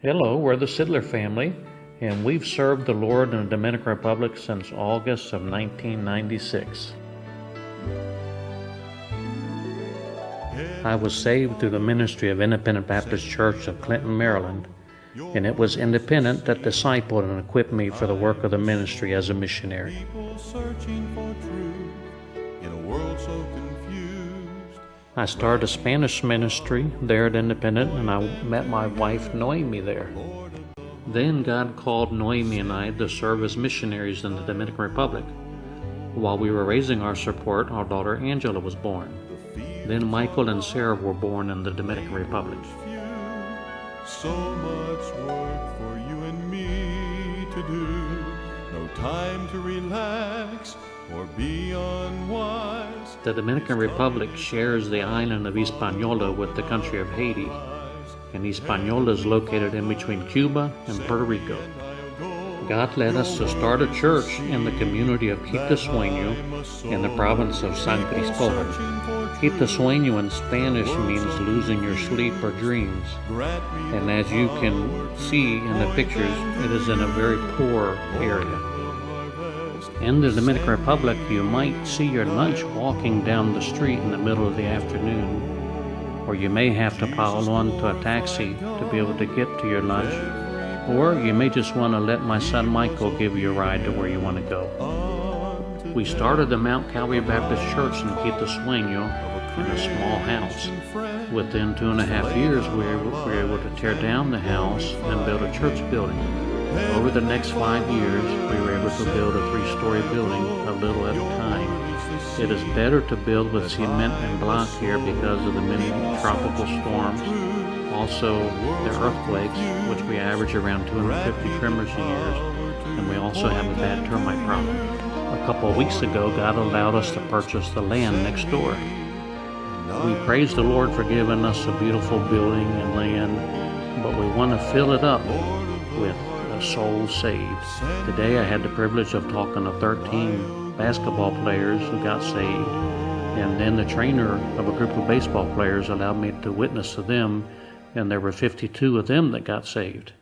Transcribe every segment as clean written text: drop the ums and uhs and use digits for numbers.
Hello, we're the Sidler family, and we've served the Lord in the Dominican Republic since August of 1996. I was saved through the ministry of Independent Baptist Church of Clinton, Maryland, and it was Independent that discipled and equipped me for the work of the ministry as a missionary. I started a Spanish ministry there at Independent, and I met my wife Noemi there. Then God called Noemi and I to serve as missionaries in the Dominican Republic. While we were raising our support, our daughter Angela was born. Then Michael and Sarah were born in the Dominican Republic. So much work for you and me to do. No time to relax or be unwise. The Dominican Republic shares the island of Hispaniola with the country of Haiti, and Hispaniola is located in between Cuba and Puerto Rico. God led us to start a church in the community of Quito Sueño in the province of San Cristóbal. Quito Sueño in Spanish means losing your sleep or dreams, and as you can see in the pictures, it is in a very poor area. In the Dominican Republic, you might see your lunch walking down the street in the middle of the afternoon, or you may have to pile on to a taxi to be able to get to your lunch, or you may just want to let my son Michael give you a ride to where you want to go. We started the Mount Calvary Baptist Church in Quito Sueño in a small house. Within 2.5 years, we were able to tear down the house and build a church building. Over the next 5 years, we were able to build a 3-story building a little at a time. It is better to build with cement and block here because of the many tropical storms. Also, the earthquakes, which we average around 250 tremors a year, and we also have a bad termite problem. A couple of weeks ago, God allowed us to purchase the land next door. We praise the Lord for giving us a beautiful building and land, but we want to fill it up with souls saved. Today I had the privilege of talking to 13 basketball players who got saved, and then the trainer of a group of baseball players allowed me to witness to them, and there were 52 of them that got saved.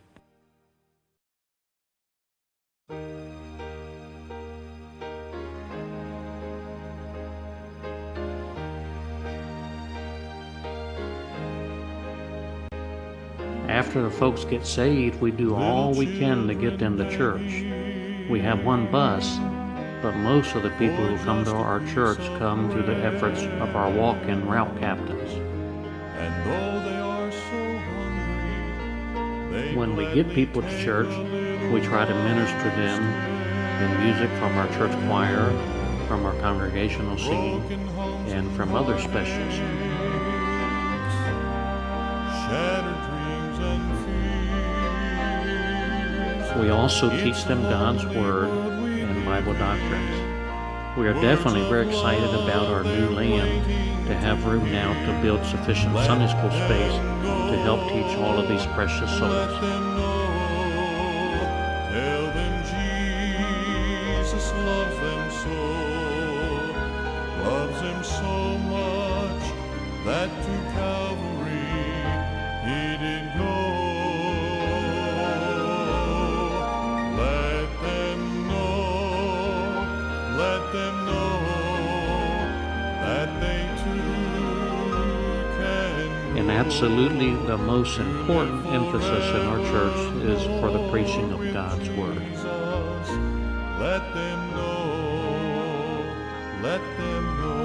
After the folks get saved, we do all we can to get them to church. We have one bus, but most of the people who come to our church come through the efforts of our walk-in route captains. When we get people to church, we try to minister them in music from our church choir, from our congregational singing, and from other specials. We also teach them God's Word and Bible doctrines. We are definitely very excited about our new land, to have room now to build sufficient Sunday school space to help teach all of these precious souls. Tell them Jesus loves them so much, that to Calvary He did go. Let them know that they too can go. And absolutely the most important emphasis in our church is for the preaching of God's Word. Let them know, let them know.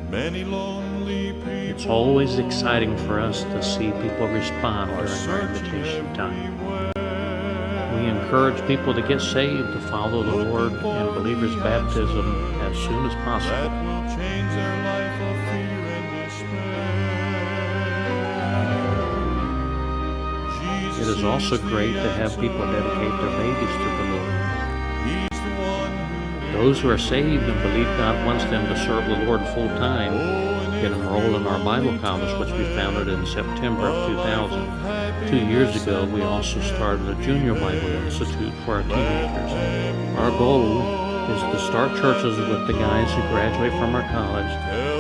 Many lonely people. It's always exciting for us to see people respond during our invitation time. We encourage people to get saved, to follow the Lord in believers' baptism as soon as possible. That will change their life of fear and despair. It is also great to have people dedicate their babies to the Lord. Those who are saved and believe God wants them to serve the Lord full time can enroll in our Bible college, which we founded in September of 2000. 2 years ago, we also started a junior Bible institute for our teenagers. Our goal is to start churches with the guys who graduate from our college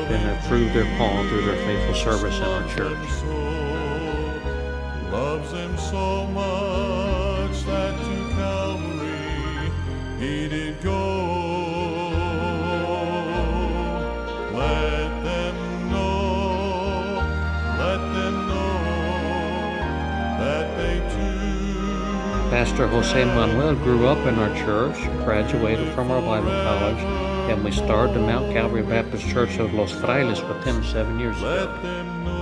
and have proved their call through their faithful service in our church. Loves him so much that to Calvary he did go. Let them know that they too. Pastor Jose Manuel grew up in our church, graduated from our Bible college, and we started the Mount Calvary Baptist Church of Los Frailes with him 7 years ago. Let them know,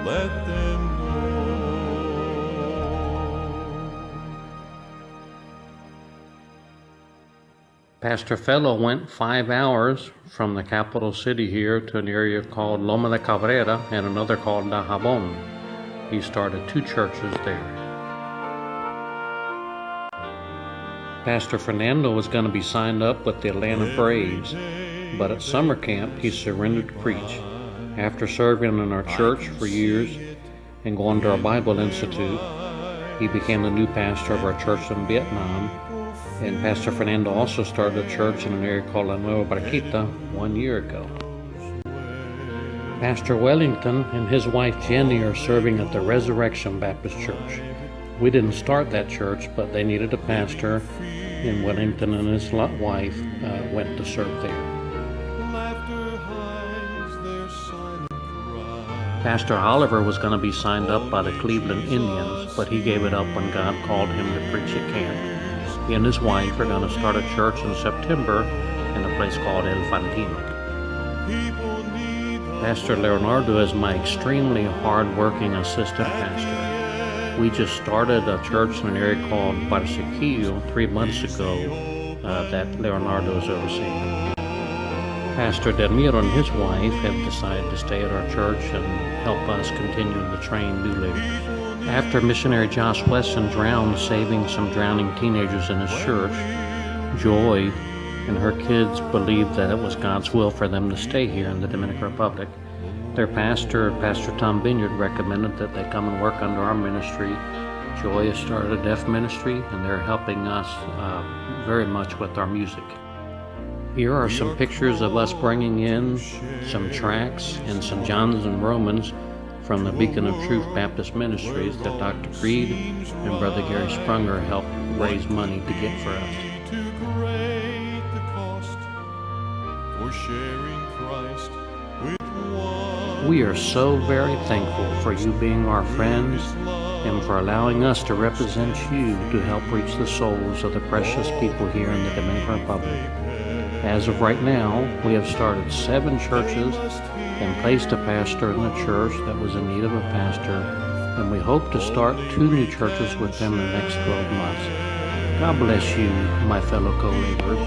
let them know. Pastor Fellow went 5 hours from the capital city here to an area called Loma de Cabrera and another called Dajabon. He started 2 churches there. Pastor Fernando was going to be signed up with the Atlanta Braves, but at summer camp he surrendered to preach. After serving in our church for years and going to our Bible Institute, he became the new pastor of our church in Vietnam. And Pastor Fernando also started a church in an area called La Nueva Barquita 1 year ago. Pastor Wellington and his wife Jenny are serving at the Resurrection Baptist Church. We didn't start that church, but they needed a pastor, and Wellington and his wife went to serve there. Pastor Oliver was going to be signed up by the Cleveland Indians, but he gave it up when God called him to preach at camp. He and his wife are going to start a church in September in a place called El Fantino. Pastor Leonardo is my extremely hard-working assistant pastor. We just started a church in an area called Barsequillo 3 months ago that Leonardo is overseeing. Pastor Delmiro and his wife have decided to stay at our church and help us continue to train new leaders. After missionary Josh Weston drowned saving some drowning teenagers in his church, Joy and her kids believed that it was God's will for them to stay here in the Dominican Republic. Their pastor, Pastor Tom Vineyard, recommended that they come and work under our ministry. Joy has started a deaf ministry, and they're helping us very much with our music. Here are some pictures of us bringing in some tracts and some Johns and Romans from the Beacon of Truth Baptist Ministries that Dr. Creed and Brother Gary Sprunger helped raise money to get for us. Too great the cost for sharing Christ with one. We are so very thankful for you being our friends and for allowing us to represent you to help reach the souls of the precious people here in the Dominican Republic. As of right now, we have started 7 churches and placed a pastor in the church that was in need of a pastor, and we hope to start 2 new churches within the next 12 months. God bless you, my fellow co-laborers.